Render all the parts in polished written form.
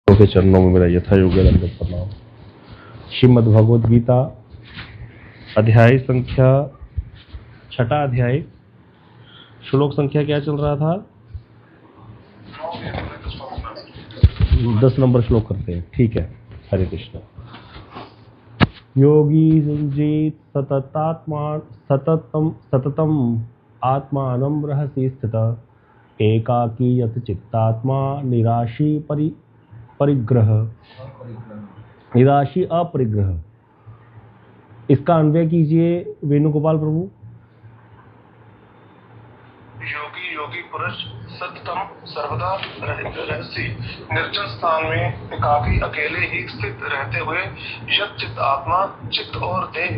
के चरणों में मेरा यथा योग्य दंडवत प्रणाम। श्रीमद् भगवद गीता अध्याय संख्या 6 अध्याय, श्लोक संख्या क्या चल रहा था? 10 नंबर श्लोक करते हैं, ठीक है। हरे कृष्ण। योगी युञ्जीत सततम आत्मानं रहसि स्थितः एकाकी यत चित्तात्मा निराशी अपरिग्रह। इसका अन्वय कीजिए वेणुगोपाल प्रभु। योगी पुरुष सततम सर्वदा रहसी निर्जन स्थान में एकाकी अकेले ही स्थित रहते हुए यत चित्त आत्मा चित्त और देह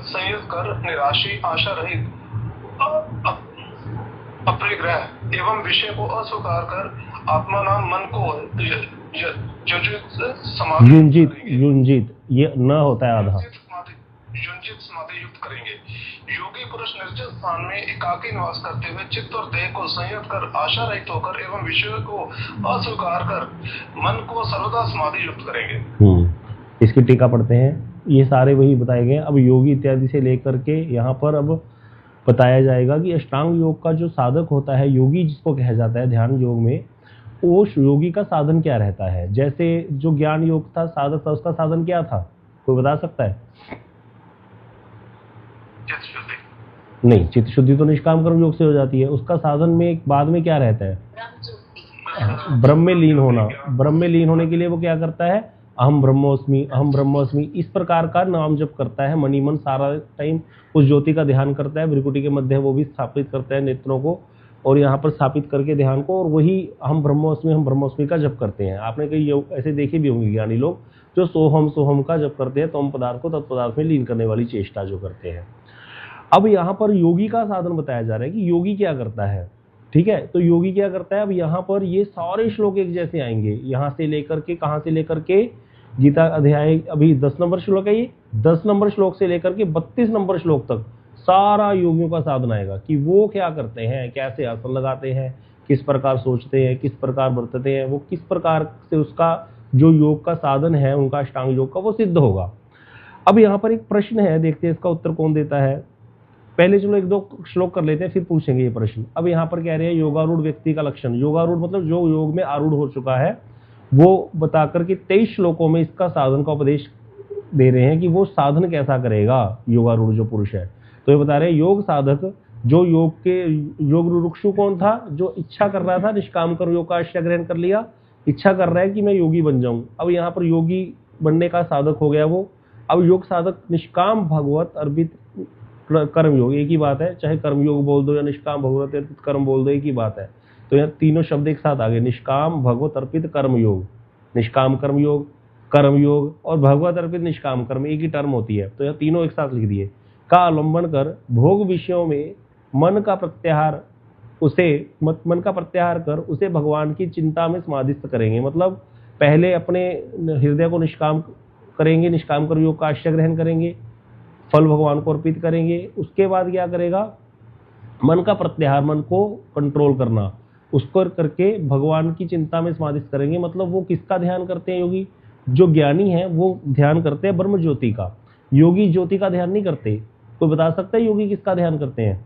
संयुक्त कर निराशी आशा रहित अपरिग्रह एवं विषय को अस्वीकार कर आत्मा नाम मन को युंजित ये न होता है आधा, युंजित समाधि युक्त करेंगे। योगी पुरुष निर्जन स्थान में एकाकी निवास करते हुए चित्त और देह को संयत कर आशा रहित होकर एवं विषय को अस्वीकार कर मन को सर्वदा समाधि युक्त करेंगे। इसकी टीका पढ़ते हैं। ये सारे वही बताए गए। अब योगी इत्यादि से लेकर के यहाँ पर अब बताया जाएगा कि अष्टांग योग का जो साधक होता है, योगी जिसको कहा जाता है ध्यान योग में, वो योगी का साधन क्या रहता है। जैसे जो ज्ञान योग था साधक था, उसका साधन क्या था, कोई बता सकता है? नहीं, चित्त शुद्धि तो निष्काम कर्म योग से हो जाती है। उसका साधन में बाद में क्या रहता है? ब्रह्म में लीन होना। ब्रह्म में लीन होने के लिए वो क्या करता है? अहम ब्रह्मोस्मि, अहम ब्रह्मोस्मि, इस प्रकार का नाम जप करता है। मनी मन सारा टाइम उस ज्योति का ध्यान करता है। भ्रिकुटी के मध्य वो भी स्थापित करता है नेत्रों को, और यहाँ पर स्थापित करके ध्यान को, और वही हम ब्रह्मोस्मि का जप करते हैं। आपने कई ऐसे देखे भी होंगे ज्ञानी लोग जो सोहम का जप करते हैं, तम पदार्थ को तत्पदार्थ में लीन करने वाली चेष्टा जो करते हैं। अब यहाँ पर योगी का साधन बताया जा रहा है कि योगी क्या करता है, ठीक है। तो योगी क्या करता है, अब यहाँ पर ये सारे श्लोक एक जैसे आएंगे, यहाँ से लेकर के, कहाँ से लेकर के, गीता अध्याय अभी 10 नंबर श्लोक है, ये 10 नंबर श्लोक से लेकर के 32 नंबर श्लोक तक सारा योगियों का साधन आएगा कि वो क्या करते हैं, कैसे आसन लगाते हैं, किस प्रकार सोचते हैं, किस प्रकार बरतते हैं, वो किस प्रकार से उसका जो योग का साधन है उनका अष्टांग योग का वो सिद्ध होगा। अब यहाँ पर एक प्रश्न है, देखते हैं इसका उत्तर कौन देता है। पहले चलो 1-2 श्लोक कर लेते हैं, फिर पूछेंगे ये प्रश्न। अब यहाँ पर कह रहे हैं योगारूढ़ व्यक्ति का लक्षण। योगारूढ़ मतलब जो योग में आरूढ़ हो चुका है, वो बताकर के 23 श्लोकों में इसका साधन का उपदेश दे रहे हैं कि वो साधन कैसा करेगा योगारूढ़ जो पुरुष है। तो ये बता रहे हैं योग साधक, जो योग रुक्षु कौन था, जो इच्छा कर रहा था निष्काम कर्म योग का आश्रय ग्रहण कर लिया, इच्छा कर रहा है कि मैं योगी बन जाऊं। अब यहाँ पर योगी बनने का साधक हो गया वो। अब योग साधक निष्काम भगवत अर्पित कर्म योग, एक ही बात है, चाहे कर्म योग बोल दो या निष्काम भगवत अर्पित कर्म बोल दो, एक ही बात है। तो यहाँ तीनों शब्द एक साथ आ गए, निष्काम भगवत अर्पित कर्म योग, निष्काम कर्म योग और भगवत अर्पित निष्काम कर्म, एक ही टर्म होती है। तो यहाँ तीनों एक साथ लिख दिए। का अवलंबन कर भोग विषयों में मन का प्रत्याहार कर उसे भगवान की चिंता में समाधिस्थ करेंगे। मतलब पहले अपने हृदय को निष्काम करेंगे, निष्काम कर्म योग का आश्रय ग्रहण करेंगे, फल भगवान को अर्पित करेंगे। उसके बाद क्या करेगा? मन का प्रत्याहार, मन को कंट्रोल करना, उसको करके भगवान की चिंता में समाधिस्थ करेंगे। मतलब वो किसका ध्यान करते हैं योगी? जो ज्ञानी है वो ध्यान करते हैं ब्रह्म ज्योति का। योगी ज्योति का ध्यान नहीं करते। कोई बता सकता है योगी किसका ध्यान करते हैं?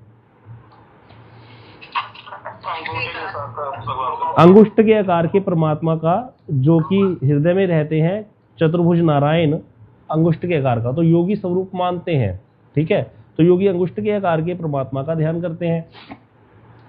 अंगुष्ठ के आकार के परमात्मा का, जो कि हृदय में रहते हैं, चतुर्भुज नारायण अंगुष्ठ के आकार का, तो योगी स्वरूप मानते हैं, ठीक है। तो योगी अंगुष्ठ के आकार के परमात्मा का ध्यान करते हैं,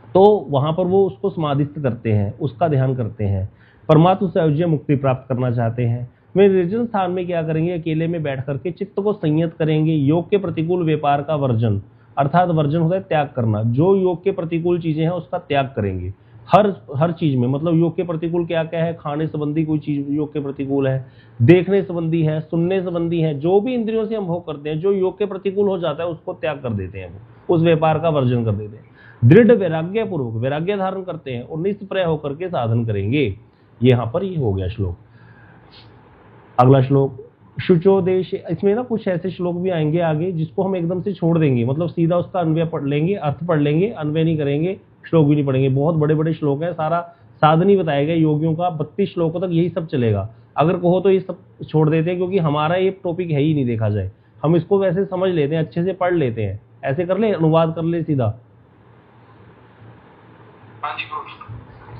तो वहां पर वो उसको समाधिस्थ करते हैं, उसका ध्यान करते हैं। परमात्मा से अवश्य मुक्ति प्राप्त करना चाहते हैं, वे निर्जन स्थान में क्या करेंगे? अकेले में बैठ करके चित्त को संयत करेंगे। योग के प्रतिकूल व्यापार का वर्जन, अर्थात वर्जन होता है त्याग करना। जो योग के प्रतिकूल चीजें हैं उसका त्याग करेंगे हर चीज में। मतलब योग के प्रतिकूल क्या क्या है? खाने संबंधी कोई चीज योग के प्रतिकूल है, देखने संबंधी है, सुनने संबंधी है, जो भी इंद्रियों से हम भोग करते हैं, जो योग के प्रतिकूल हो जाता है उसको त्याग कर देते हैं, वो उस व्यापार का वर्जन कर देते हैं। दृढ़ वैराग्य पूर्वक वैराग्य धारण करते हैं और निष्प्रय होकर के साधन करेंगे। यहाँ पर ये हो गया श्लोक। अगला श्लोक शुचोदेश। इसमें ना कुछ ऐसे श्लोक भी आएंगे आगे जिसको हम एकदम से छोड़ देंगे, मतलब सीधा उसका अन्वय पढ़ लेंगे, अर्थ पढ़ लेंगे, अन्वय नहीं करेंगे, श्लोक भी नहीं पढ़ेंगे। बहुत बड़े बड़े श्लोक है, साधन ही बताया गया योगियों का, 32 श्लोकों तक यही सब चलेगा। अगर कहो तो ये सब छोड़ देते हैं, क्योंकि हमारा ये टॉपिक है ही नहीं देखा जाए, हम इसको वैसे समझ लेते हैं, अच्छे से पढ़ लेते हैं। ऐसे कर ले, अनुवाद कर ले सीधा,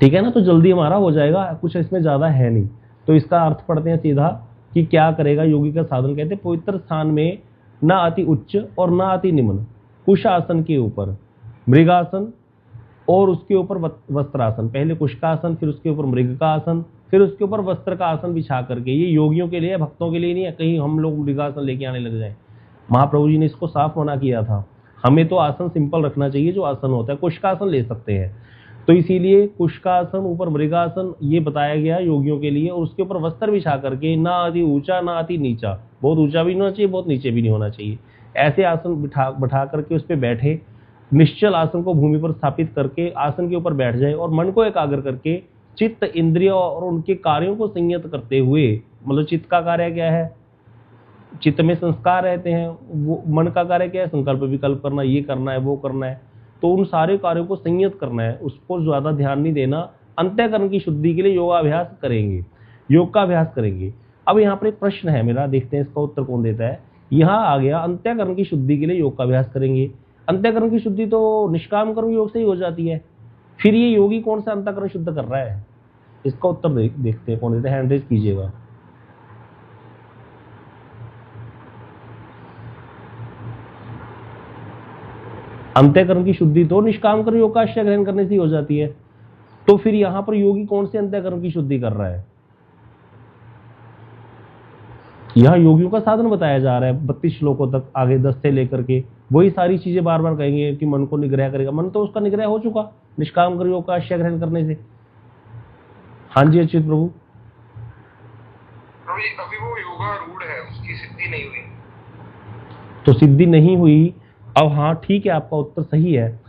ठीक है ना, तो जल्दी हमारा हो जाएगा, कुछ इसमें ज्यादा है नहीं। तो इसका अर्थ पढ़ते हैं सीधा कि क्या करेगा योगी का साधन। कहते हैं पवित्र स्थान में न अति उच्च और न अति निम्न, कुश आसन के ऊपर मृगासन और उसके ऊपर वस्त्रासन, पहले कुश का आसन, फिर उसके ऊपर मृग का आसन, फिर उसके ऊपर वस्त्र का आसन बिछा करके। ये योगियों के लिए है, भक्तों के लिए नहीं है, कहीं हम लोग मृगासन लेके आने लग जाए। महाप्रभु जी ने इसको साफ मना किया था, हमें तो आसन सिंपल रखना चाहिए, जो आसन होता है। कुश का आसन ले सकते हैं, तो इसीलिए कुश का आसन, ऊपर मृगासन, ये बताया गया योगियों के लिए। और उसके ऊपर वस्त्र बिछा करके, ना अति ऊंचा ना अति नीचा, बहुत ऊंचा भी नहीं होना चाहिए, बहुत नीचे भी नहीं होना चाहिए, ऐसे आसन बिठा करके उस पर बैठे, निश्चल आसन को भूमि पर स्थापित करके आसन के ऊपर बैठ जाए और मन को एकाग्र करके चित्त, इंद्रिय और उनके कार्यों को संयत करते हुए, मतलब चित्त का कार्य क्या है, चित्त में संस्कार रहते हैं, वो मन का कार्य क्या है, संकल्प विकल्प करना, ये करना है वो करना है, तो उन सारे कार्यों को संयत करना है, उसको ज्यादा ध्यान नहीं देना। अंतःकरण की शुद्धि के लिए योगाभ्यास करेंगे, योग का अभ्यास करेंगे। अब यहाँ पर एक प्रश्न है मेरा, देखते हैं इसका उत्तर कौन देता है। यहाँ आ गया अंतःकरण की शुद्धि के लिए योग का अभ्यास करेंगे। अंतःकरण की शुद्धि तो निष्काम कर्म योग से ही हो जाती है, फिर ये योगी कौन सा अंतःकरण शुद्ध कर रहा है, इसका उत्तर देखते हैं कौन देता है। हैंड रेज कीजिएगा। अंतःकरण की शुद्धि तो निष्काम कर्म योग का आश्रय ग्रहण करने से ही हो जाती है, तो फिर यहां पर योगी कौन से अंतःकरण की शुद्धि कर रहा है। यहाँ योगियों का साधन बताया जा रहा है 32 श्लोकों तक, आगे 10 से लेकर के वही सारी चीजें बार बार कहेंगे कि मन को निग्रह करेगा। मन तो उसका निग्रह हो चुका निष्काम कर्म योग का आश्रय ग्रहण करने से। हाँ जी अच्युत प्रभु। अभी वो योगा रूढ़ है, उसकी सिद्धि नहीं हुई, तो सिद्धि नहीं हुई। अब हाँ ठीक है, आपका उत्तर सही है,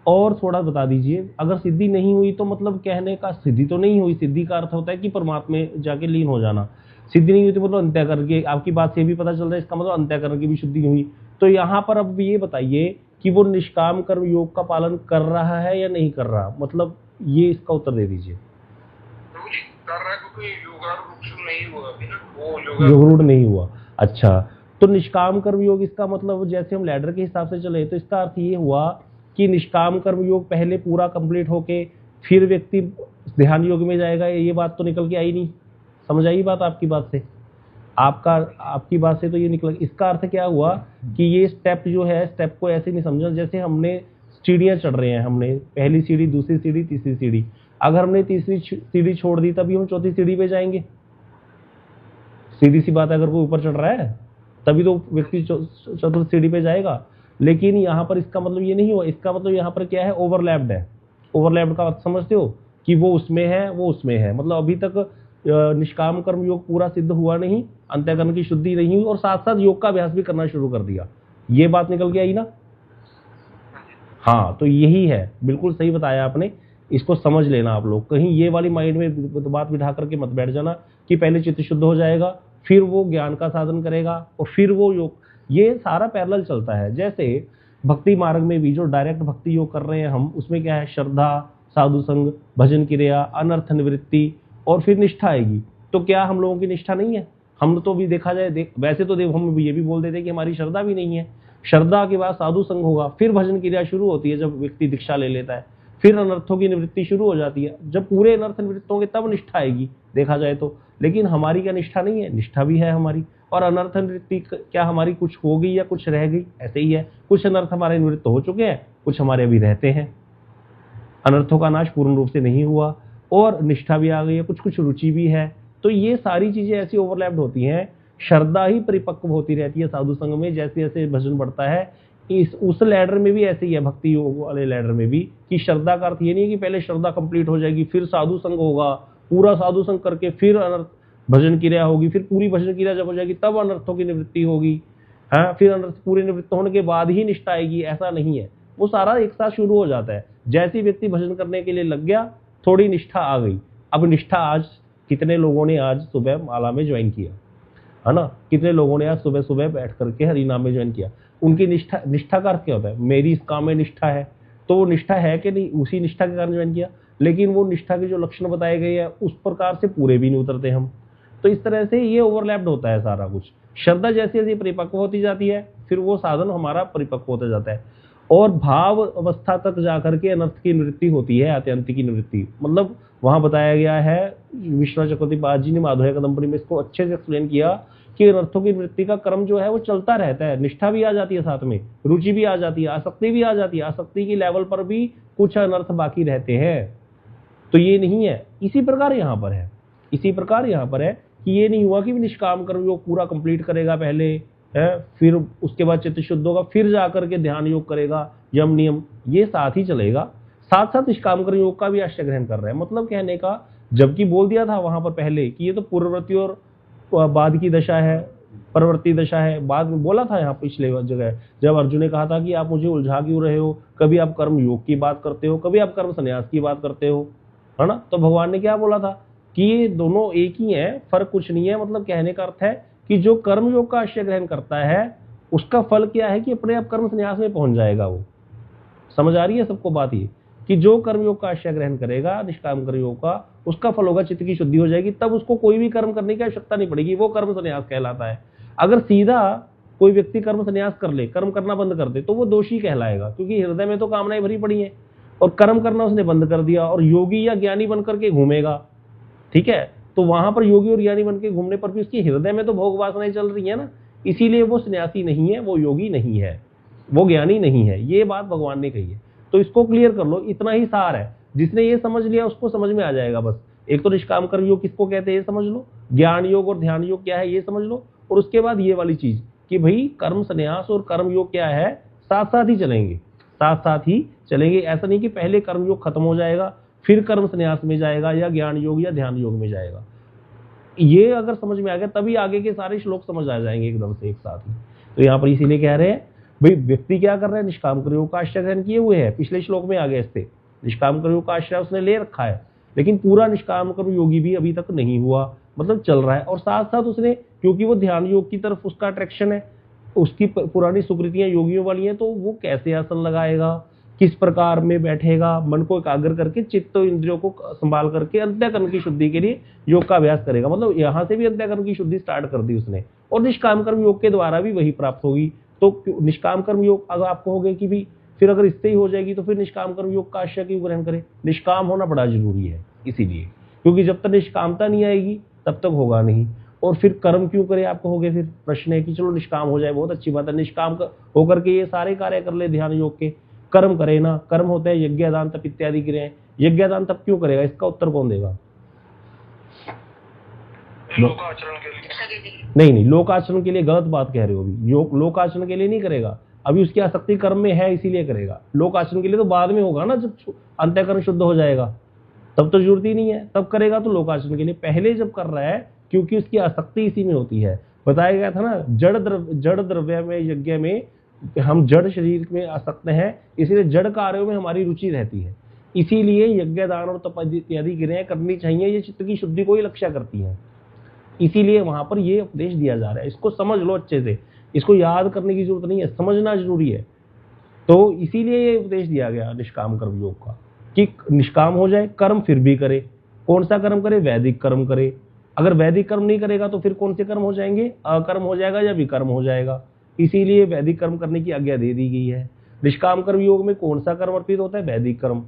और थोड़ा बता दीजिए, अगर सिद्धि नहीं हुई तो मतलब कहने का सिद्धि तो नहीं हुई, सिद्धि का अर्थ होता है कि परमात्मा में जाके लीन हो जाना। सिद्धि नहीं हुई तो मतलब अंतःकरण की, आपकी बात से भी पता चल रहा है, इसका मतलब अंतःकरण की भी शुद्धि नहीं हुई। तो यहाँ पर अब ये बताइए कि वो निष्काम कर्म योग का पालन कर रहा है या नहीं कर रहा, मतलब ये इसका उत्तर दे दीजिए। कर रहा है, क्योंकि योगारूढ़ नहीं हुआ अभी ना, वो योगारूढ़ नहीं हुआ। अच्छा, तो निष्काम कर्म योग, इसका मतलब जैसे हम लैडर के हिसाब से चले तो इसका अर्थ ये हुआ कि निष्काम कर्म योग पहले पूरा कंप्लीट होके फिर व्यक्ति ध्यान योग में जाएगा, ये बात तो निकल के आई नहीं। समझ आई बात आपकी बात से, आपकी बात से तो ये निकल। इसका अर्थ क्या हुआ कि ये स्टेप जो है, स्टेप को ऐसे नहीं समझना जैसे हमने सीढ़ियां चढ़ रहे हैं, हमने पहली सीढ़ी, दूसरी सीढ़ी, तीसरी सीढ़ी, अगर हमने तीसरी सीढ़ी छोड़ दी तभी हम चौथी सीढ़ी पे जाएंगे। सीधी सी बात है, अगर कोई ऊपर चढ़ रहा है तभी तो व्यक्ति चतुर्थ सीढ़ी पे जाएगा। लेकिन यहाँ पर इसका मतलब ये नहीं हुआ, इसका मतलब यहाँ पर क्या है, ओवरलैप्ड है। ओवरलैप्ड का अर्थ समझते हो कि वो उसमें है, वो उसमें है, मतलब अभी तक निष्काम कर्म योग पूरा सिद्ध हुआ नहीं, अंतःकरण की शुद्धि नहीं हुई, और साथ साथ योग का अभ्यास भी करना शुरू कर दिया। ये बात निकल के आई ना। हाँ, तो यही है, बिल्कुल सही बताया आपने, इसको समझ लेना आप लोग। कहीं ये वाली माइंड में बात बिठा करके मत बैठ जाना कि पहले चित्त शुद्ध हो जाएगा, फिर वो ज्ञान का साधन करेगा और फिर वो योग। ये सारा पैरेलल चलता है। जैसे भक्ति मार्ग में भी जो डायरेक्ट भक्ति योग कर रहे हैं हम, उसमें क्या है, श्रद्धा, साधु संग, भजन क्रिया, अनर्थ निवृत्ति और फिर निष्ठा आएगी। तो क्या हम लोगों की निष्ठा नहीं है? हम तो भी देखा जाए वैसे तो हम ये भी बोल देते कि हमारी श्रद्धा भी नहीं है। श्रद्धा के बाद साधु संग होगा, फिर भजन क्रिया शुरू होती है जब व्यक्ति दीक्षा ले लेता है, फिर अनर्थों की निवृत्ति शुरू हो जाती है। जब पूरे अनर्थ निवृत्त होंगे तब निष्ठा आएगी देखा जाए तो। लेकिन हमारी क्या निष्ठा नहीं है? निष्ठा भी है हमारी। और अनर्थ निवृत्ति क्या हमारी कुछ हो गई या कुछ रह गई? ऐसे ही है, कुछ अनर्थ हमारे निवृत्त हो चुके हैं, कुछ हमारे अभी रहते हैं। अनर्थों का नाश पूर्ण रूप से नहीं हुआ और निष्ठा भी आ गई है, कुछ कुछ रुचि भी है। तो ये सारी चीजें ऐसी ओवरलैप्ड होती हैं। श्रद्धा ही परिपक्व होती रहती है साधु संग में, जैसे जैसे भजन बढ़ता है। उस लैडर में भी ऐसे ही है, भक्ति योग वाले लैडर में भी, कि श्रद्धा का अर्थ ये नहीं कि पहले श्रद्धा कंप्लीट हो जाएगी फिर साधु संग होगा, पूरा साधु संग करके फिर अनर्थ भजन क्रिया होगी, फिर पूरी भजन क्रिया जब हो जाएगी तब अनर्थों की निवृत्ति होगी, हाँ, फिर अनर्थ पूरे निवृत्त होने के बाद ही निष्ठा आएगी। ऐसा नहीं है, वो सारा एक साथ शुरू हो जाता है। जैसे व्यक्ति भजन करने के लिए लग गया, थोड़ी निष्ठा आ गई। अब निष्ठा आज कितने लोगों ने आज सुबह माला में ज्वाइन किया है ना, कितने लोगों ने आज सुबह सुबह बैठ करके हरिनाम में ज्वाइन किया। उनकी निष्ठा का अर्थ क्या होता है? मेरी इस काम में निष्ठा है, तो वो निष्ठा है कि नहीं, उसी निष्ठा के कारण ज्वाइन किया। लेकिन वो निष्ठा के जो लक्षण बताए गए हैं उस प्रकार से पूरे भी नहीं उतरते हम। तो इस तरह से ये ओवरलैप्ड होता है सारा कुछ। श्रद्धा जैसे जैसे परिपक्व होती जाती है फिर वो साधन हमारा परिपक्व होता जाता है, और भाव अवस्था तक जाकर के अनर्थ की निवृत्ति होती है, आत्यंतिक की निवृत्ति। मतलब वहां बताया गया है, विश्वनाथ चक्रवर्ती पाद जी ने माधुर्य कदम्बरी में इसको अच्छे से एक्सप्लेन किया कि अनर्थों की निवृत्ति का क्रम जो है वो चलता रहता है। निष्ठा भी आ जाती है, साथ में रुचि भी आ जाती है, आसक्ति भी आ जाती है, आसक्ति की लेवल पर भी कुछ अनर्थ बाकी रहते हैं। तो ये नहीं है। इसी प्रकार यहाँ पर है, इसी प्रकार यहाँ पर है कि ये नहीं हुआ कि निष्काम कर्मयोग पूरा कंप्लीट करेगा पहले है, फिर उसके बाद चित्त शुद्ध होगा, फिर जाकर के ध्यान योग करेगा, यम नियम ये साथ ही चलेगा। साथ साथ निष्काम कर्म योग का भी आश्रय ग्रहण कर रहे हैं। मतलब कहने का, जबकि बोल दिया था वहां पर पहले कि ये तो पूर्ववर्ती और बाद की दशा है, परवर्ती दशा है, बाद में बोला था यहाँ पिछले जगह जब अर्जुन ने कहा था कि आप मुझे उलझा क्यों रहे हो, कभी आप कर्म योग की बात करते हो, कभी आप कर्म संन्यास की बात करते हो, है ना। तो भगवान ने क्या बोला था कि ये दोनों एक ही है, फर्क कुछ नहीं है। मतलब कहने का अर्थ है कि जो कर्म योग का आश्रय ग्रहण करता है उसका फल क्या है कि अपने आप कर्म संन्यास में पहुंच जाएगा। वो समझ आ रही है सबको बात ये कि जो कर्मयोग का आश्रय ग्रहण करेगा निष्काम कर्म योग का, उसका फल होगा चित्त की शुद्धि हो जाएगी, तब उसको कोई भी कर्म करने की आवश्यकता नहीं पड़ेगी, वो कर्म संन्यास कहलाता है। अगर सीधा कोई व्यक्ति कर्म संन्यास कर ले, कर्म करना बंद कर दे, तो वो दोषी कहलाएगा, क्योंकि हृदय में तो कामनाएं भरी पड़ी हैं और कर्म करना उसने बंद कर दिया और योगी या ज्ञानी बनकर के घूमेगा, ठीक है। तो वहां पर योगी और ज्ञानी बनकर घूमने पर भी उसके हृदय में तो भोग वासनाएं चल रही है ना, इसीलिए वो सन्यासी नहीं है, वो योगी नहीं है, वो ज्ञानी नहीं है। ये बात भगवान ने कही है। तो इसको क्लियर कर लो, इतना ही सार है। जिसने ये समझ लिया उसको समझ में आ जाएगा बस। एक तो निष्काम कर्म योग किसको कहते हैं ये समझ लो, ज्ञान योग और ध्यान योग क्या है ये समझ लो, और उसके बाद ये वाली चीज कि भाई कर्म संन्यास और कर्म योग क्या है, साथ साथ ही चलेंगे, साथ साथ ही चलेंगे। ऐसा नहीं कि पहले कर्म योग खत्म हो जाएगा फिर कर्म संन्यास में जाएगा या ज्ञान योग या ध्यान योग में जाएगा। ये अगर समझ में आ गया तभी आगे के सारे श्लोक समझ आ जाएंगे एकदम से एक साथ ही। तो यहाँ पर इसीलिए कह रहे हैं भाई व्यक्ति क्या कर रहा है, निष्काम कर्म योग का आश्रय ग्रहण किए हुए है। पिछले श्लोक में आ गया इससे, निष्काम कर्म योग का आश्रय उसने ले रखा है, लेकिन पूरा निष्काम कर्म योगी भी अभी तक नहीं हुआ, मतलब चल रहा है। और साथ साथ उसने, क्योंकि वो ध्यान योग की तरफ उसका अट्रैक्शन है, उसकी पुरानी सुकृतियां योगियों वाली हैं, तो वो कैसे आसन लगाएगा, किस प्रकार में बैठेगा, मन को एकाग्र करके चित्त और इंद्रियों को संभाल करके अंतःकरण की शुद्धि के लिए योग का अभ्यास करेगा। मतलब यहाँ से भी अंतःकरण की शुद्धि स्टार्ट कर दी उसने, और निष्काम कर्म योग के द्वारा भी वही प्राप्त होगी। तो निष्काम कर्म योग अगर आप कहोगे कि भी फिर अगर इससे ही हो जाएगी तो फिर निष्काम कर्म योग का आश्रय क्यों ग्रहण करें। निष्काम होना बड़ा जरूरी है इसीलिए, क्योंकि जब तक निष्कामता नहीं आएगी तब तक होगा नहीं। और फिर कर्म क्यों करे आप कहोगे, फिर प्रश्न है कि चलो निष्काम हो जाए, बहुत अच्छी बात है, निष्काम होकर के ये सारे कार्य कर ले ध्यान योग के, कर्म करे ना। कर्म होते हैं यज्ञ दान तप इत्यादि क्रियाएं, यज्ञ दान तप क्यों करेगा, इसका उत्तर कौन देगा। लोकाचरण के लिए नहीं, लोकाचरण के लिए गलत बात कह रहे हो। अभी योग लोकाचरण के लिए नहीं करेगा, अभी उसकी आसक्ति कर्म में है इसीलिए करेगा। लोकाचरण के लिए तो बाद में होगा ना, जब अंतःकरण शुद्ध हो जाएगा तब तो जरूरत ही नहीं है, तब करेगा। तो लोकाचरण के लिए पहले जब कर रहा है क्योंकि उसकी आसक्ति इसी में होती है। बताया गया था ना, जड़ द्रव्य में यज्ञ में हम जड़ शरीर में आसक्त हैं, इसलिए जड़ कार्यों में हमारी रुचि रहती है, इसीलिए यज्ञ दान और तप इत्यादि क्रियाएं करनी चाहिए। ये चित्त की शुद्धि को ही लक्ष्य करती है, इसीलिए वहां पर ये उपदेश दिया जा रहा है। इसको समझ लो अच्छे से, इसको याद करने की जरूरत नहीं है, समझना जरूरी है। तो इसीलिए ये उपदेश दिया गया निष्काम कर्म योग का कि निष्काम हो जाए, कर्म फिर भी करे। कौन सा कर्म करे, वैदिक कर्म करे। अगर वैदिक कर्म नहीं करेगा तो फिर कौन से कर्म हो जाएंगे, अकर्म हो जाएगा या विकर्म हो जाएगा। इसीलिए वैदिक कर्म करने की आज्ञा दे दी गई है। निष्काम कर्म योग में कौन सा कर्म अर्पित होता है, वैदिक कर्म।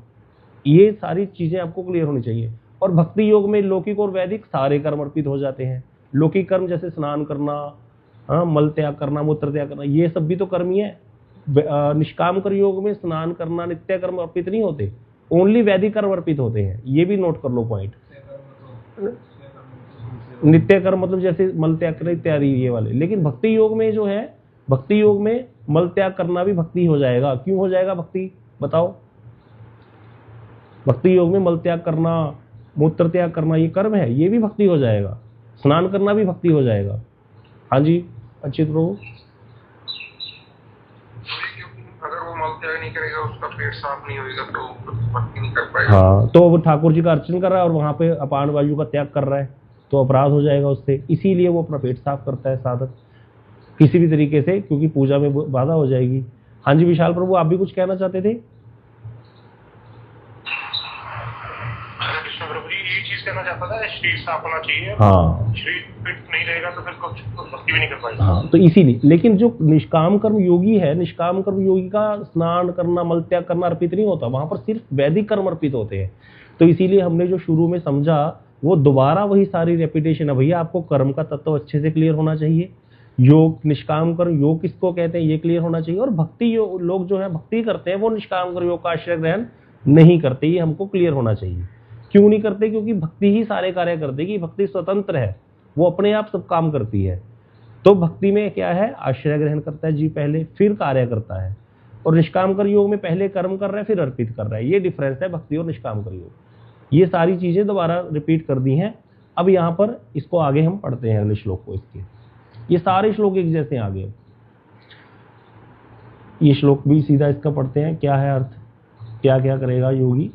ये सारी चीजें आपको क्लियर होनी चाहिए। और भक्ति योग में लौकिक और वैदिक सारे कर्म अर्पित हो जाते हैं। लौकिक कर्म जैसे स्नान करना, मल त्याग करना, मूत्र त्याग करना, ये सब भी तो कर्म ही है। निष्काम कर्म योग में स्नान करना, नित्य कर्म अर्पित नहीं होते, ओनली वैदिक कर्म अर्पित होते हैं। ये भी नोट कर लो पॉइंट। नित्य कर्म मतलब जैसे मल त्याग करना इत्यादि ये वाले। लेकिन भक्ति योग में जो है, भक्ति योग में मल त्याग करना भी भक्ति हो जाएगा। क्यों हो जाएगा भक्ति, बताओ। भक्ति योग में मल त्याग करना, मूत्र त्याग करना ये कर्म है, ये भी भक्ति हो जाएगा। स्नान करना भी भक्ति हो जाएगा। हाँ जी अच्युत प्रभु। अगर वो मल त्याग नहीं करेगा, उसका पेट साफ नहीं होगा तो भक्ति नहीं कर पाएगा। हाँ, तो वो ठाकुर जी का अर्चन कर रहा है और वहां पे अपान वायु का त्याग कर रहा है, तो अपराध हो जाएगा उससे। इसीलिए वो अपना पेट साफ करता है साधक किसी भी तरीके से, क्योंकि पूजा में बाधा हो जाएगी। हाँ जी विशाल प्रभु, आप भी कुछ कहना चाहते थे। कहना चाहता था, शरीर साफ होना चाहिए। हाँ, शरीर फिट नहीं रहेगा तो फिर कुछ भक्ति भी नहीं कर पाएगा। हाँ, तो इसीलिए, लेकिन जो निष्काम कर्म योगी है, निष्काम कर्म योगी का स्नान करना, मल त्याग करना अर्पित नहीं होता, वहां पर सिर्फ वैदिक कर्म अर्पित होते हैं। तो इसीलिए हमने जो शुरू में समझा वो दोबारा वही सारी रेपिटेशन है। भैया आपको कर्म का तत्व अच्छे से क्लियर होना चाहिए, योग, निष्काम कर्म योग किसको कहते हैं ये क्लियर होना चाहिए, और भक्ति लोग जो है भक्ति करते हैं वो निष्काम कर्म योग का आश्रय ग्रहण नहीं करते, ये हमको क्लियर होना चाहिए। क्यों नहीं करते? क्योंकि भक्ति ही सारे कार्य करती है, कि भक्ति स्वतंत्र है, वो अपने आप सब काम करती है। तो भक्ति में क्या है, आश्रय ग्रहण करता है जी पहले, फिर कार्य करता है। और निष्काम कर्म योग में पहले कर्म कर रहा है फिर अर्पित कर रहा है। ये डिफरेंस है भक्ति और निष्काम कर्म योग। ये सारी चीजें दोबारा रिपीट कर दी हैं। अब यहाँ पर इसको आगे हम पढ़ते हैं अगले श्लोक को। इसके ये सारे श्लोक एक जैसे आगे, ये श्लोक भी सीधा इसका पढ़ते हैं। क्या है अर्थ, क्या क्या करेगा योगी,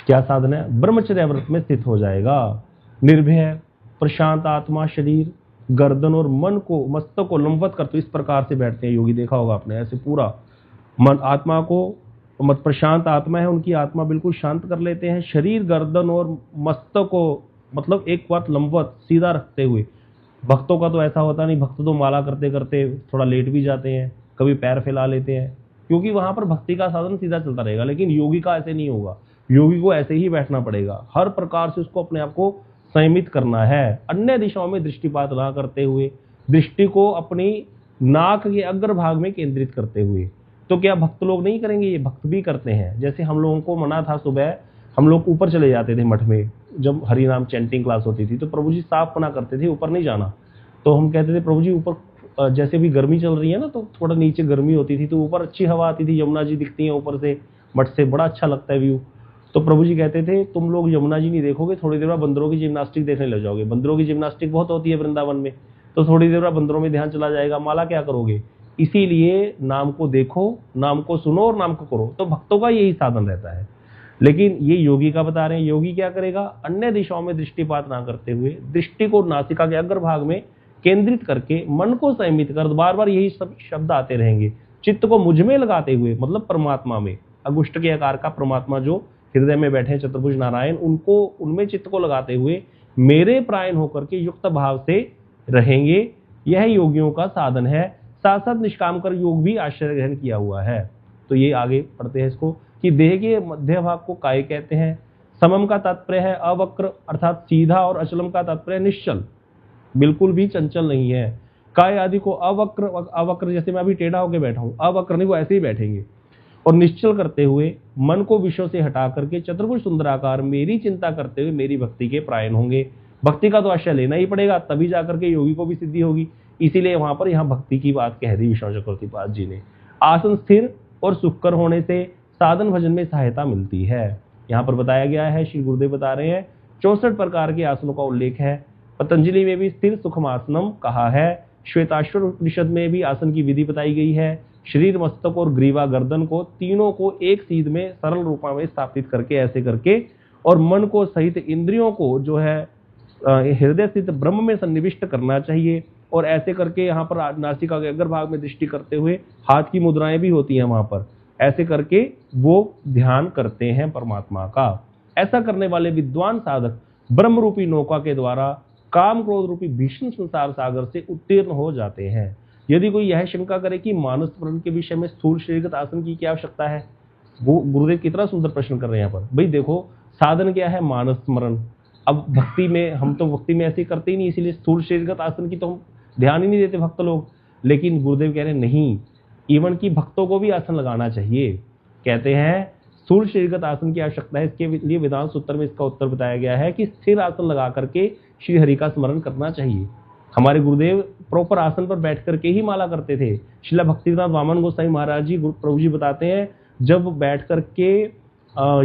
क्या साधन है? ब्रह्मचर्य व्रत में स्थित हो जाएगा, निर्भय प्रशांत आत्मा, शरीर गर्दन और मन को, मस्तक को लंबवत करते इस प्रकार से बैठते हैं योगी। देखा होगा आपने, ऐसे पूरा मन आत्मा को, मत प्रशांत आत्मा है उनकी, आत्मा बिल्कुल शांत कर लेते हैं। शरीर गर्दन और मस्तक को मतलब एक बात लंबवत सीधा रखते हुए। भक्तों का तो ऐसा होता नहीं, भक्त तो माला करते करते थोड़ा लेट भी जाते हैं, कभी पैर फैला लेते हैं, क्योंकि वहां पर भक्ति का साधन सीधा चलता रहेगा। लेकिन योगी का ऐसे नहीं होगा, योगी को ऐसे ही बैठना पड़ेगा, हर प्रकार से उसको अपने आप को संयमित करना है। अन्य दिशाओं में दृष्टिपात ना करते हुए, दृष्टि को अपनी नाक के अग्रभाग में केंद्रित करते हुए। तो क्या भक्त लोग नहीं करेंगे? ये भक्त भी करते हैं। जैसे हम लोगों को मना था, सुबह हम लोग ऊपर चले जाते थे मठ में, जब हरि नाम चैंटिंग क्लास होती थी तो प्रभु जी साफ मना करते थे ऊपर नहीं जाना। तो हम कहते थे प्रभु जी ऊपर, जैसे भी गर्मी चल रही है ना तो थोड़ा नीचे गर्मी होती थी, तो ऊपर अच्छी हवा आती थी, यमुना जी दिखती है ऊपर से मठ से, बड़ा अच्छा लगता है व्यू। तो प्रभु जी कहते थे तुम लोग यमुना जी नहीं देखोगे, थोड़ी देर बाद बंदरों की जिम्नास्टिक देखने लग जाओगे। बंदरों की जिम्नास्टिक बहुत होती है वृंदावन में, तो थोड़ी देर बाद बंदरों में ध्यान चला जाएगा, माला क्या करोगे? इसीलिए नाम को देखो, नाम को सुनो और नाम को करो। तो भक्तों का यही साधन रहता है। लेकिन ये योगी का बता रहे हैं, योगी क्या करेगा? अन्य दिशाओं में दृष्टिपात ना करते हुए, दृष्टि को नासिका के अग्रभाग में केंद्रित करके, मन को संयमित कर, बार बार यही सब शब्द आते रहेंगे, चित्त को मुझ में लगाते हुए, मतलब परमात्मा में, अगुष्ट के आकार का परमात्मा जो हृदय में बैठे हैं चतुर्भुज नारायण, उनको, उनमें चित्त को लगाते हुए मेरे प्रायण होकर के युक्त भाव से रहेंगे। यह योगियों का साधन है। साथ साथ निष्काम कर योग भी आश्रय ग्रहण किया हुआ है। तो ये आगे पढ़ते हैं इसको, कि देह के मध्य भाग को काय कहते हैं। समम का तात्पर्य है अवक्र, अर्थात सीधा, और अचलम का तात्पर्य निश्चल, बिल्कुल भी चंचल नहीं है। काय आदि को अवक्र, अवक्र जैसे मैं अभी टेढ़ा होकर बैठा हूं, अवक्र नहीं, वो ऐसे ही बैठेंगे। और निश्चल करते हुए मन को विषयों से हटा करके चतुर्भुज सुंदराकार मेरी चिंता करते हुए मेरी भक्ति के प्रायण होंगे। भक्ति का तो आश्रय लेना ही पड़ेगा, तभी जाकर के योगी को भी सिद्धि होगी। इसीलिए वहां पर यहाँ भक्ति की बात कह दी विष्णु चक्रवर्तीपाद जी ने। आसन स्थिर और सुखकर होने से साधन भजन में सहायता मिलती है। यहाँ पर बताया गया है, श्री गुरुदेव बता रहे हैं 64 प्रकार के आसनों का उल्लेख है। पतंजलि में भी स्थिर सुखमासनम कहा है। श्वेताश्वर उपनिषद में भी आसन की विधि बताई गई है। शरीर, मस्तक और ग्रीवा, गर्दन को, तीनों को एक सीध में सरल रूपा में स्थापित करके, ऐसे करके, और मन को सहित इंद्रियों को जो है हृदय स्थित ब्रह्म में सन्निविष्ट करना चाहिए। और ऐसे करके यहाँ पर नासिका के अग्रभाग में दृष्टि करते हुए, हाथ की मुद्राएं भी होती हैं वहां पर, ऐसे करके वो ध्यान करते हैं परमात्मा का। ऐसा करने वाले विद्वान साधक ब्रह्म रूपी नौका के द्वारा काम क्रोध रूपी भीषण संसार सागर से उत्तीर्ण हो जाते हैं। यदि कोई यह शंका करे कि मानस स्मरण के विषय में स्थूल शरीरगत आसन की क्या आवश्यकता है, वो गुरुदेव कितना सुंदर प्रश्न कर रहे हैं यहाँ पर। भाई देखो, साधन क्या है? मानस स्मरण। अब भक्ति में, हम तो भक्ति में ऐसे करते ही नहीं, इसीलिए स्थूल शरीरगत आसन की तो हम ध्यान ही नहीं देते भक्त लोग। लेकिन गुरुदेव कह रहे हैं नहीं, इवन की भक्तों को भी आसन लगाना चाहिए। कहते हैं स्थूल शरीरगत आसन की आवश्यकता है, इसके लिए वेदांत सूत्र में इसका उत्तर बताया गया है कि स्थिर आसन लगा करके श्री हरि का स्मरण करना चाहिए। हमारे गुरुदेव प्रॉपर आसन पर बैठ करके ही माला करते थे। श्रीला भक्तिनाथ वामन गोसाई महाराज जी, प्रभु जी बताते हैं, जब बैठ करके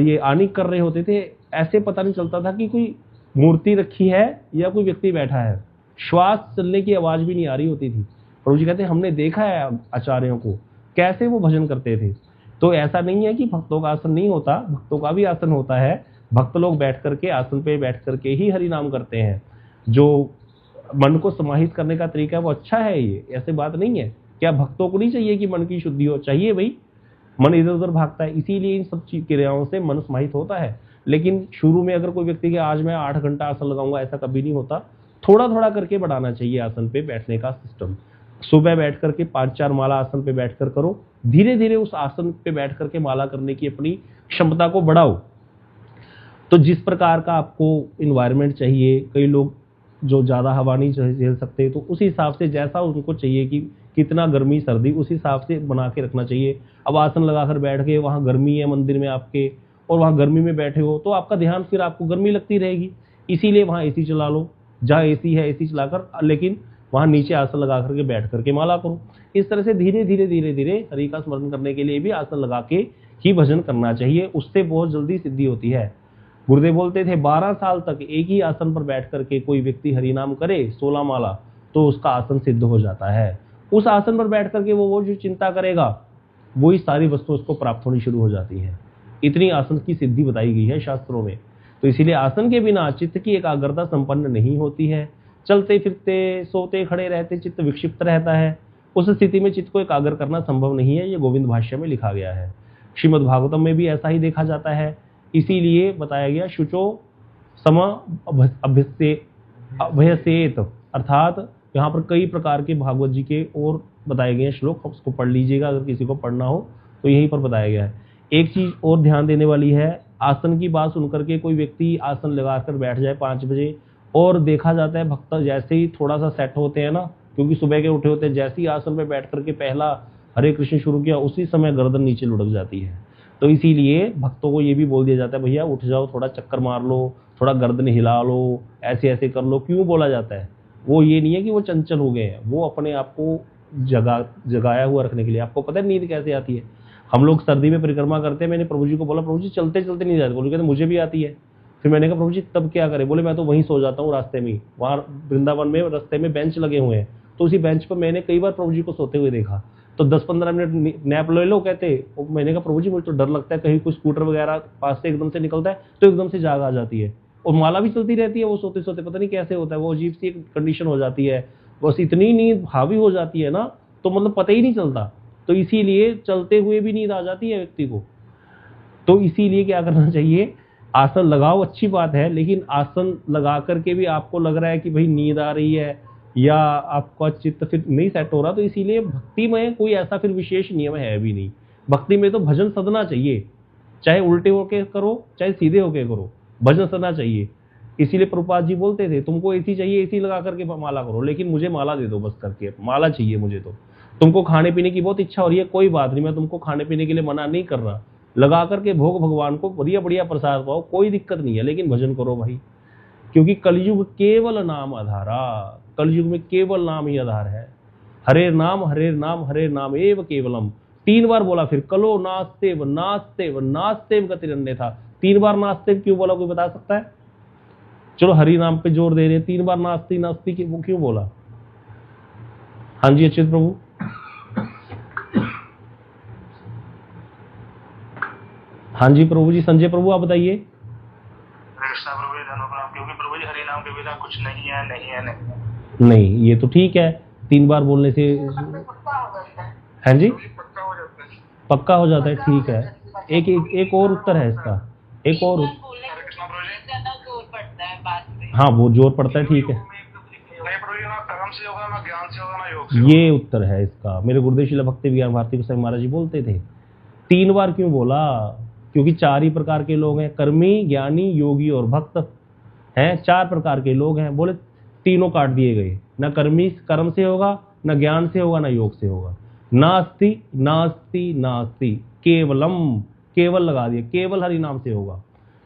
ये आनिक कर रहे होते थे, ऐसे पता नहीं चलता था कि कोई मूर्ति रखी है या कोई व्यक्ति बैठा है। श्वास चलने की आवाज भी नहीं आ रही होती थी। प्रभु जी कहते हैं हमने देखा है आचार्यों को कैसे वो भजन करते थे। तो ऐसा नहीं है कि भक्तों का आसन नहीं होता, भक्तों का भी आसन होता है। भक्त लोग बैठ करके, आसन पे बैठ करके ही हरि नाम करते हैं। जो मन को समाहित करने का तरीका है वो अच्छा है, ये ऐसे बात नहीं है। क्या भक्तों को नहीं चाहिए कि मन की शुद्धि हो? चाहिए भाई, मन इधर उधर भागता है, इसीलिए इन सब क्रियाओं से मन समाहित होता है। लेकिन शुरू में अगर कोई व्यक्ति के आज मैं 8 घंटा आसन लगाऊंगा, ऐसा कभी नहीं होता। थोड़ा थोड़ा करके बढ़ाना चाहिए आसन पे बैठने का सिस्टम। सुबह बैठ करके 5-4 माला आसन पे बैठकर करो, धीरे धीरे उस आसन पे बैठ करके माला करने की अपनी क्षमता को बढ़ाओ। तो जिस प्रकार का आपको इन्वायरमेंट चाहिए, कई लोग जो ज़्यादा हवा नहीं झेल सकते, तो उस हिसाब से जैसा उनको चाहिए कि कितना गर्मी सर्दी, उस हिसाब से बना के रखना चाहिए। अब आसन लगाकर बैठ गए, वहाँ गर्मी है मंदिर में आपके, और वहाँ गर्मी में बैठे हो, तो आपका ध्यान फिर आपको गर्मी लगती रहेगी। इसीलिए वहाँ एसी चला लो, जहाँ एसी है एसी चलाकर, लेकिन वहाँ नीचे आसन लगा करके बैठ करके माला करो। इस तरह से धीरे धीरे धीरे धीरे हरि का स्मरण करने के लिए भी आसन लगा के ही भजन करना चाहिए, उससे बहुत जल्दी सिद्धि होती है। गुरुदेव बोलते थे 12 साल तक एक ही आसन पर बैठ करके कोई व्यक्ति हरिनाम करे 16 माला, तो उसका आसन सिद्ध हो जाता है। उस आसन पर बैठ करके वो जो चिंता करेगा, वही सारी वस्तु उसको प्राप्त होनी शुरू हो जाती है। इतनी आसन की सिद्धि बताई गई है शास्त्रों में। तो इसीलिए आसन के बिना चित्त की एकाग्रता संपन्न नहीं होती है। चलते फिरते सोते खड़े रहते चित्त विक्षिप्त रहता है। उस स्थिति में चित्त को एकाग्र करना संभव नहीं है। ये गोविंद भाष्य में लिखा गया है। श्रीमद् भागवतम में भी ऐसा ही देखा जाता है। इसीलिए बताया गया शुचो सम अभ्यसेत, अर्थात यहाँ पर कई प्रकार के भागवत जी के और बताए गए श्लोक, उसको पढ़ लीजिएगा अगर किसी को पढ़ना हो तो यहीं पर बताया गया है। एक चीज और ध्यान देने वाली है, आसन की बात सुन करके कोई व्यक्ति आसन लगाकर बैठ जाए 5 बजे, और देखा जाता है भक्त जैसे ही थोड़ा सा सेट होते हैं ना, क्योंकि सुबह के उठे होते हैं, जैसे ही आसन पे बैठ करके पहला हरे कृष्ण शुरू किया, उसी समय गर्दन नीचे लुढ़क जाती है। तो इसीलिए भक्तों को ये भी बोल दिया जाता है, भैया उठ जाओ, थोड़ा चक्कर मार लो, थोड़ा गर्दन हिला लो, ऐसे ऐसे कर लो। क्यों बोला जाता है? वो ये नहीं है कि वो चंचल हो गए हैं, वो अपने आप को जगाया हुआ रखने के लिए। आपको पता है नींद कैसे आती है? हम लोग सर्दी में परिक्रमा करते हैं, मैंने प्रभु जी को बोला, प्रभु जी चलते चलते नहीं जाते। बोले कहते मुझे भी आती है। फिर मैंने कहा प्रभु जी तब क्या करें? बोले मैं तो वहीं सो जाता हूँ रास्ते में। वहाँ वृंदावन में रास्ते में बेंच लगे हुए हैं, तो उसी बेंच पर मैंने कई बार प्रभु जी को सोते हुए देखा। तो 10-15 मिनट नैप ले लो कहते। मैंने कहा प्रभु जी मुझे तो डर लगता है, कहीं कोई स्कूटर वगैरह पास से एकदम से निकलता है तो एकदम से जाग आ जाती है, और माला भी चलती रहती है। वो सोते सोते पता नहीं कैसे होता है, वो अजीब सी एक कंडीशन हो जाती है, बस इतनी नींद हावी हो जाती है ना, तो मतलब पता ही नहीं चलता। तो इसीलिए चलते हुए भी नींद आ जाती है व्यक्ति को। तो इसीलिए क्या करना चाहिए? आसन लगाओ, अच्छी बात है, लेकिन आसन लगा करके भी आपको लग रहा है कि भाई नींद आ रही है या आपका चित्त फिर नहीं सेट हो रहा, तो इसीलिए भक्ति में कोई ऐसा फिर विशेष नियम है भी नहीं। भक्ति में तो भजन सदना चाहिए, चाहे उल्टे होके करो चाहे सीधे होके करो, भजन सदना चाहिए। इसीलिए प्रभुपाद जी बोलते थे तुमको एसी चाहिए, एसी लगा करके माला करो, लेकिन मुझे माला दे दो बस करके, माला चाहिए मुझे। तो तुमको खाने पीने की बहुत इच्छा हो रही है, कोई बात नहीं, मैं तुमको खाने पीने के लिए मना नहीं कर रहा, लगा करके भोग भगवान को बढ़िया बढ़िया प्रसाद पाओ, कोई दिक्कत नहीं है, लेकिन भजन करो भाई। क्योंकि कलयुग केवल नाम आधारा, कलयुग में केवल नाम ही आधार है। हरे नाम हरे नाम हरे नाम एव केवलम, 3 बार बोला। फिर कलो नास्तेव नास्तेव नास्तेव गतिरन्य था, 3 बार नास्तेव क्यों बोला? कोई बता सकता है? चलो हरि नाम पे जोर दे रहे हैं, 3 बार नास्ती नास्ती वो क्यों बोला? हाँ जी अच्युत प्रभु। हाँ जी प्रभु जी, संजय प्रभु आप बताइए। क्योंकि प्रभु जी हरि नाम के बिना कुछ नहीं है, नहीं है, नहीं, ये तो ठीक है, 3 बार बोलने से। हाँ जी पक्का हो जाता है, ठीक है। एक और उत्तर है इसका, एक और हाँ वो जोर पड़ता है, ठीक है। कर्म से होगा ना ज्ञान से होगा ना योग से। ये उत्तर है इसका। मेरे गुरुदेव श्रील भक्ति विज्ञान भारती गोसाई महाराज जी बोलते थे 3 बार क्यों बोला? क्योंकि 4 ही प्रकार के लोग हैं, कर्मी ज्ञानी योगी और भक्त हैं। 4 प्रकार के लोग हैं, बोले तीनों काट दिए गए। न कर्मी कर्म से होगा, न ज्ञान से होगा, न योग से होगा। नास्ति नास्ति नास्ति केवलम, केवल लगा दिए, केवल हरि नाम से होगा,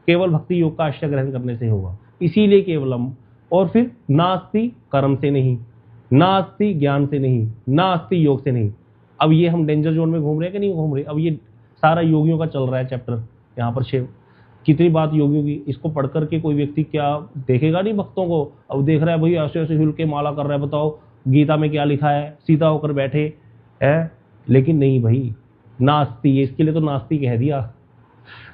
केवल भक्ति योग का आश्रय ग्रहण करने से होगा, इसीलिए केवलम। और फिर नास्ति कर्म से नहीं, नास्ति ज्ञान से नहीं, नास्ति योग से नहीं। अब ये हम डेंजर जोन में घूम रहे हैं कि नहीं घूम रहे? अब ये सारा योगियों का चल रहा है चैप्टर यहाँ पर 6। कितनी बात योगियों की, इसको पढ़ करके कोई व्यक्ति क्या देखेगा नहीं भक्तों को। अब देख रहा है भाई ऐसे ऐसे हिल के माला कर रहा है, बताओ गीता में क्या लिखा है, सीधा होकर बैठे है। लेकिन नहीं भाई, नास्ति, इसके लिए तो नास्ति कह दिया।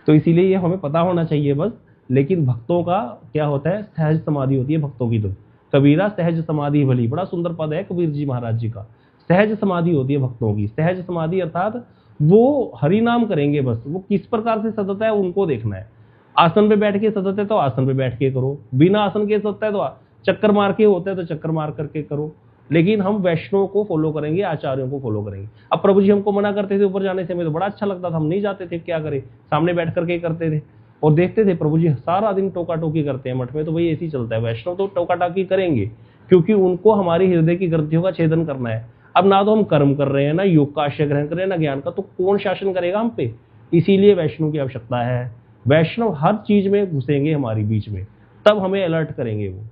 तो इसीलिए ये हमें पता होना चाहिए बस। लेकिन भक्तों का क्या होता है? सहज समाधि होती है भक्तों की। तो कबीरा सहज समाधि भली, बड़ा सुंदर पद है कबीर जी महाराज जी का। सहज समाधि होती है भक्तों की। सहज समाधि अर्थात वो हरि नाम करेंगे बस, वो किस प्रकार से सदता है उनको देखना है। आसन पे बैठ के सतत है तो आसन पे बैठ के करो, बिना आसन के सतत है तो चक्कर मार के होता है तो चक्कर मार करके करो। लेकिन हम वैष्णव को फॉलो करेंगे, आचार्यों को फॉलो करेंगे। अब प्रभु जी हमको मना करते थे ऊपर जाने से, हमें तो बड़ा अच्छा लगता था, हम नहीं जाते थे, क्या करें, सामने बैठ करके करते थे और देखते थे प्रभु जी सारा दिन टोका टोकी करते हैं मठ में। तो भाई ऐसे ही चलता है, वैष्णव तो टोका टाकी करेंगे क्योंकि उनको हमारी हृदय की ग्रंथियों का छेदन करना है। अब ना तो हम कर्म कर रहे हैं, ना योग का आश्रय ग्रहण कर रहे हैं, ना ज्ञान का, तो कौन शासन करेगा हम पे? इसीलिए वैष्णव की आवश्यकता है। वैष्णव हर चीज में घुसेंगे हमारी बीच में, तब हमें अलर्ट करेंगे वो,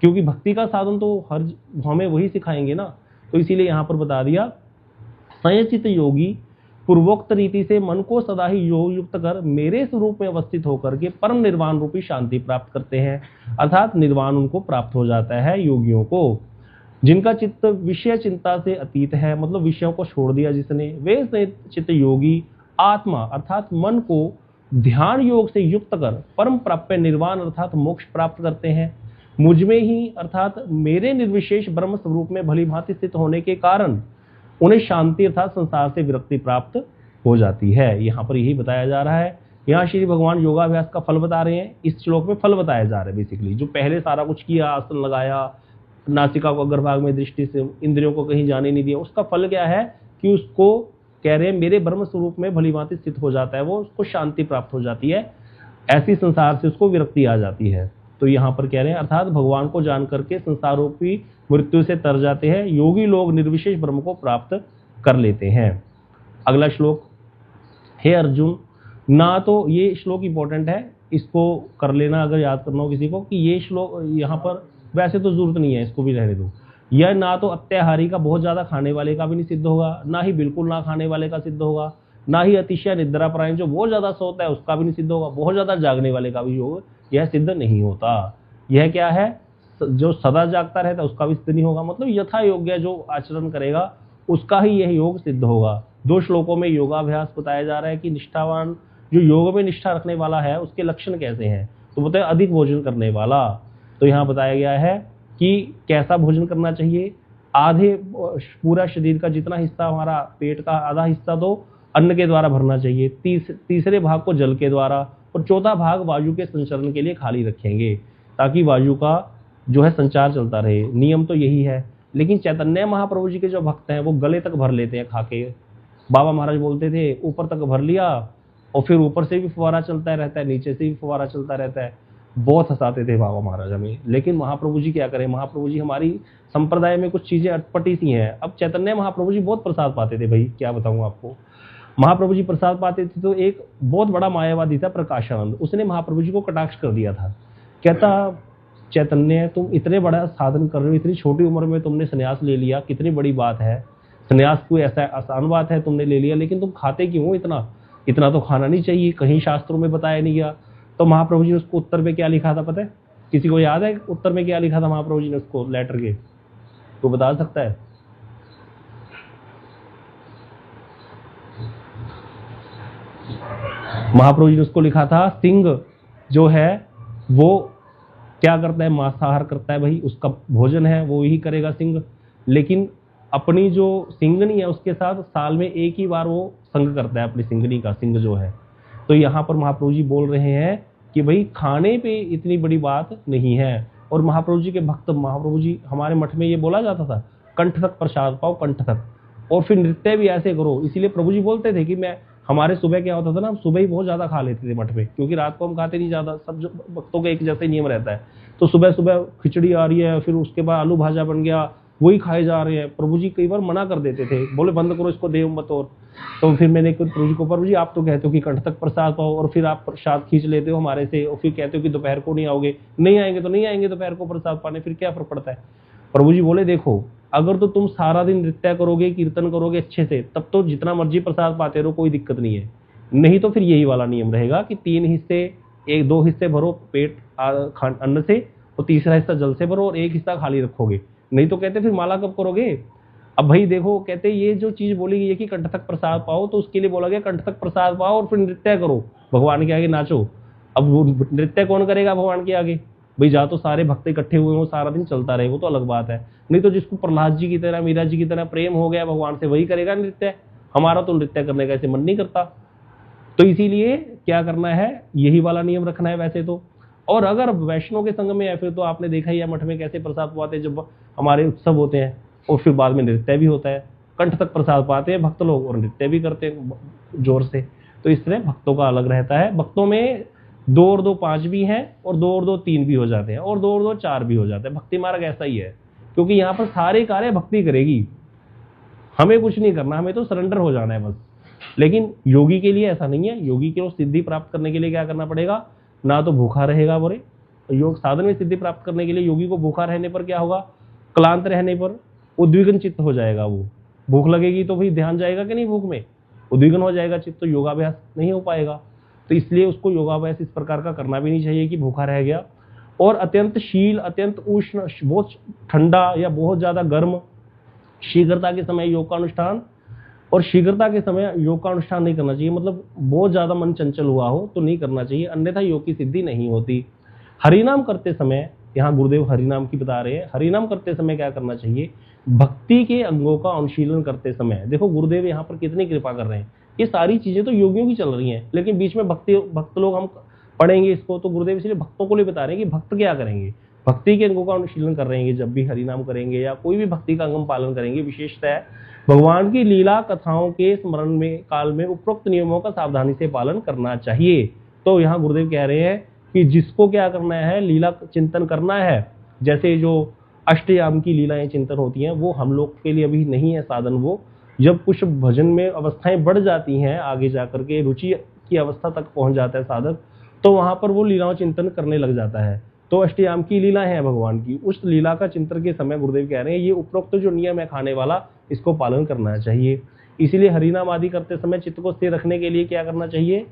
क्योंकि भक्ति का साधन तो हर हमें वही सिखाएंगे ना। तो इसीलिए यहां पर बता दिया, संयचित योगी पूर्वोक्त रीति से मन को सदा ही योग युक्त कर मेरे स्वरूप में अवस्थित होकर के परम निर्वाण रूपी शांति प्राप्त करते हैं। अर्थात निर्वाण उनको प्राप्त हो जाता है योगियों को, जिनका चित्त विषय चिंता से अतीत है, मतलब विषयों को छोड़ दिया जिसने, वे संयचित योगी आत्मा अर्थात मन को ध्यान योग से युक्त कर परम प्राप्य निर्वाण अर्थात मोक्ष प्राप्त करते हैं। मुझ में ही अर्थात मेरे निर्विशेष ब्रह्म स्वरूप में भली भांति स्थित होने के कारण उन्हें शांति अर्थात संसार से विरक्ति प्राप्त हो जाती है। यहाँ पर यही बताया जा रहा है। यहाँ श्री भगवान योगाभ्यास का फल बता रहे हैं, इस श्लोक में फल बताया जा रहा है। बेसिकली जो पहले सारा कुछ किया, आसन लगाया, नासिका को अग्रभाग में दृष्टि से इंद्रियों को कहीं जाने नहीं दिया, उसका फल क्या है कि उसको कह रहे हैं मेरे ब्रह्म स्वरूप में भली भांति स्थित हो जाता है, वो उसको शांति प्राप्त हो जाती है, ऐसी संसार से उसको विरक्ति आ जाती है। तो यहाँ पर कह रहे हैं अर्थात भगवान को जान करके संसार रूपी मृत्यु से तर जाते हैं योगी लोग, निर्विशेष ब्रह्म को प्राप्त कर लेते हैं। अगला श्लोक, हे अर्जुन, ना तो ये श्लोक इंपॉर्टेंट है, इसको कर लेना अगर याद करना हो किसी को, कि ये श्लोक यहाँ पर वैसे तो जरूरत नहीं है, इसको भी रहने दो। यह ना तो अत्याहारी का, बहुत ज्यादा खाने वाले का भी नहीं सिद्ध होगा, ना ही बिल्कुल ना खाने वाले का सिद्ध होगा, ना ही अतिशय निद्रा परायण जो बहुत ज्यादा सोता है उसका भी नहीं सिद्ध होगा, बहुत ज्यादा जागने वाले का भी योग यह सिद्ध नहीं होता। यह क्या है, जो सदा जागता रहता है उसका भी सिद्ध नहीं होगा, मतलब यथा योग्य जो आचरण करेगा उसका ही यह योग सिद्ध होगा। दो श्लोकों में योगाभ्यास बताया जा रहा है कि निष्ठावान जो योग में निष्ठा रखने वाला है उसके लक्षण कैसे हैं, तो बताए अधिक भोजन करने वाला। तो यहाँ बताया गया है कि कैसा भोजन करना चाहिए, आधे पूरा शरीर का जितना हिस्सा हमारा पेट का आधा हिस्सा तो अन्न के द्वारा भरना चाहिए, तीसरे भाग को जल के द्वारा, और चौथा भाग वायु के संचरण के लिए खाली रखेंगे ताकि वायु का जो है संचार चलता रहे। नियम तो यही है। लेकिन चैतन्य महाप्रभु जी के जो भक्त हैं वो गले तक भर लेते हैं खा के। बाबा महाराज बोलते थे ऊपर तक भर लिया और फिर ऊपर से भी फुवारा चलता रहता है, नीचे से भी फुवारा चलता रहता है। बहुत हंसाते थे बाबा महाराज हमें। लेकिन महाप्रभु जी क्या करें, महाप्रभु जी हमारी संप्रदाय में कुछ चीजें अटपटी सी हैं। अब चैतन्य महाप्रभु जी बहुत प्रसाद पाते थे भाई, क्या बताऊं आपको। महाप्रभु जी प्रसाद पाते थे तो एक बहुत बड़ा मायावादी था प्रकाशानंद, उसने महाप्रभु जी को कटाक्ष कर दिया था। कहता चैतन्य तुम इतने बड़ा साधन कर रहे हो, इतनी छोटी उम्र में तुमने संन्यास ले लिया, कितनी बड़ी बात है। संन्यास कोई ऐसा आसान बात है, तुमने ले लिया, लेकिन तुम खाते क्यों हो इतना? इतना तो खाना नहीं चाहिए, कहीं शास्त्रों में बताया नहीं गया। तो महाप्रभु जी ने उसको उत्तर में क्या लिखा था पता है? किसी को याद है उत्तर में क्या लिखा था महाप्रभु जी ने उसको लेटर के? तो बता सकता है? महाप्रभु जी ने उसको लिखा था, सिंह जो है वो क्या करता है, मांसाहार करता है भाई, उसका भोजन है वो यही करेगा सिंह। लेकिन अपनी जो सिंगनी है उसके साथ साल में एक ही बार वो संग करता है अपनी सिंगनी का, सिंह जो है। तो यहाँ पर महाप्रभु जी बोल रहे हैं कि भाई खाने पे इतनी बड़ी बात नहीं है। और महाप्रभु जी के भक्त, महाप्रभु जी हमारे मठ में ये बोला जाता था कंठ तक प्रसाद पाओ, कंठ तक, और फिर नृत्य भी ऐसे करो। इसीलिए प्रभु जी बोलते थे कि मैं हमारे सुबह क्या होता था ना, हम सुबह ही बहुत ज्यादा खा लेते थे मठ में, क्योंकि रात को हम खाते नहीं ज्यादा, सब जो भक्तों का एक जैसे नियम रहता है। तो सुबह सुबह खिचड़ी आ रही है, फिर उसके बाद आलू भाजा बन गया, वही खाए जा रहे हैं। प्रभु जी कई बार मना कर देते थे, बोले बंद करो इसको, देव मत। और तो फिर मैंने प्रभु जी को, प्रभु जी आप तो कहते हो कि कंठ तक प्रसाद पाओ और फिर आप प्रसाद खींच लेते हो हमारे से, और फिर कहते हो कि दोपहर को नहीं आओगे। नहीं आएंगे तो नहीं आएंगे दोपहर को प्रसाद पाने, फिर क्या फर्क पड़ता है। प्रभु जी बोले देखो, अगर तो तुम सारा दिन नृत्य करोगे, कीर्तन करोगे अच्छे से, तब तो जितना मर्जी प्रसाद पाते रहो, कोई दिक्कत नहीं है। नहीं तो फिर यही वाला नियम रहेगा कि 3 हिस्से, 1-2 हिस्से भरो पेट अन्न से, और तीसरा हिस्सा जल से भरो, और 1 हिस्सा खाली रखोगे। नहीं तो कहते फिर माला कब करोगे। अब भाई देखो, कहते ये जो चीज बोली गई है कि कंठ तक प्रसाद पाओ, तो उसके लिए बोला गया कंठ तक प्रसाद पाओ और फिर नृत्य करो, भगवान के आगे नाचो। अब वो नृत्य कौन करेगा भगवान के आगे? भाई जा तो सारे भक्त इकट्ठे हुए हो, सारा दिन चलता रहे, वो तो अलग बात है। नहीं तो जिसको प्रहलाद जी की तरह, मीरा जी की तरह प्रेम हो गया भगवान से, वही करेगा नृत्य। हमारा तो नृत्य करने का ऐसे मन नहीं करता। तो इसीलिए क्या करना है, यही वाला नियम रखना है वैसे तो। और अगर वैष्णव के संग में है फिर तो आपने देखा ही है मठ में कैसे प्रसाद पाते हैं, जब हमारे उत्सव होते हैं और फिर बाद में नृत्य भी होता है, कंठ तक प्रसाद पाते हैं भक्त लोग और नृत्य भी करते हैं जोर से। तो इस तरह भक्तों का अलग रहता है। भक्तों में 2 और 2 5 भी हैं, और 2 और 2 3 भी हो जाते हैं, और 2 और 2 4 भी हो जाते हैं। भक्ति मार्ग ऐसा ही है, क्योंकि यहाँ पर सारे कार्य भक्ति करेगी, हमें कुछ नहीं करना, हमें तो सरेंडर हो जाना है बस। लेकिन योगी के लिए ऐसा नहीं है। योगी को सिद्धि प्राप्त करने के लिए क्या करना पड़ेगा, ना तो भूखा रहेगा बोरे। योग साधन में सिद्धि प्राप्त करने के लिए योगी को भूखा रहने पर क्या होगा, क्लांत रहने पर उद्विग्न चित्त हो जाएगा। वो भूख लगेगी तो भाई ध्यान जाएगा कि नहीं, भूख में उद्विग्न हो जाएगा चित्त, तो योगाभ्यास नहीं हो पाएगा। तो इसलिए उसको योगाभ्यास इस प्रकार का करना भी नहीं चाहिए कि भूखा रह गया। और अत्यंत शील, अत्यंत उष्ण, बहुत ठंडा या बहुत ज्यादा गर्म, शीघ्रता के समय योग का अनुष्ठान, और शीघ्रता के समय योग का अनुष्ठान नहीं करना चाहिए। मतलब बहुत ज्यादा मन चंचल हुआ हो तो नहीं करना चाहिए, अन्यथा योग की सिद्धि नहीं होती। हरिनाम करते समय, यहाँ गुरुदेव हरिनाम की बता रहे हैं, हरिनाम करते समय क्या करना चाहिए, भक्ति के अंगों का अनुशीलन करते समय। देखो गुरुदेव यहाँ पर कितनी कृपा कर रहे हैं, ये सारी चीजें तो योगियों की चल रही हैं, लेकिन बीच में भक्त लोग हम पढ़ेंगे इसको, तो गुरुदेव इसलिए भक्तों को लिए बता रहे हैं कि भक्त क्या करेंगे, भक्ति के अंगों का अनुशीलन कर रहे हैं। जब भी हरिनाम करेंगे या कोई भी भक्ति का अंग पालन करेंगे, विशेषतः भगवान की लीला कथाओं के स्मरण में काल में उपरोक्त नियमों का सावधानी से पालन करना चाहिए। तो यहाँ गुरुदेव कह रहे हैं कि जिसको क्या करना है, लीला चिंतन करना है, जैसे जो अष्टयाम की लीलाएं चिंतन होती हैं, वो हम लोग के लिए अभी नहीं है साधन। वो जब कुछ भजन में अवस्थाएं बढ़ जाती हैं, आगे जाकर के रुचि की अवस्था तक पहुंच जाता है साधक, तो वहां पर वो लीलाओं चिंतन करने लग जाता है। तो अष्टयाम की लीला है भगवान की, उस लीला का चिंतन के समय गुरुदेव कह रहे हैं ये उपरोक्त जो नियम है खाने वाला, इसको पालन करना चाहिए। इसीलिए हरिनाम आदि करते समय चित्त को स्थिर रखने के लिए क्या करना चाहिए,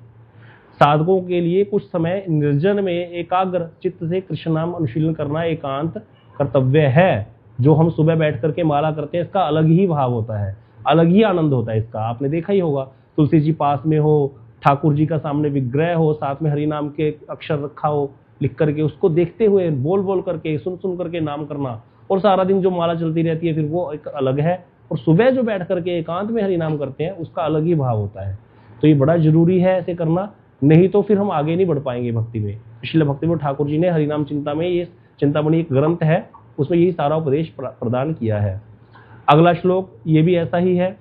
साधकों के लिए कुछ समय निर्जन में एकाग्र चित्त से कृष्ण नाम अनुशीलन करना एकांत कर्तव्य है। जो हम सुबह बैठ करके माला करते हैं, इसका अलग ही भाव होता है, अलग ही आनंद होता है इसका। आपने देखा ही होगा, तुलसी जी पास में हो, ठाकुर जी का सामने विग्रह हो, साथ में हरिनाम के अक्षर रखा हो लिख करके, उसको देखते हुए बोल बोल करके सुन सुन करके नाम करना, और सारा दिन जो माला चलती रहती है फिर वो एक अलग है। और सुबह जो बैठ करके एकांत में हरिनाम करते हैं, उसका अलग ही भाव होता है। तो ये बड़ा जरूरी है ऐसे करना, नहीं तो फिर हम आगे नहीं बढ़ पाएंगे भक्ति में। इसलिए भक्ति में ठाकुर जी ने हरिनाम चिंता में, ये चिंतामणि एक ग्रंथ है, उसमें यही सारा उपदेश प्रदान किया है। अगला श्लोक ये भी ऐसा ही है।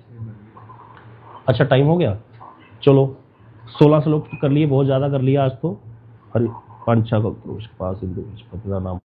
अच्छा टाइम हो गया, चलो 16 श्लोक कर लिए, बहुत ज्यादा कर लिया आज तो। हरि पंचा नाम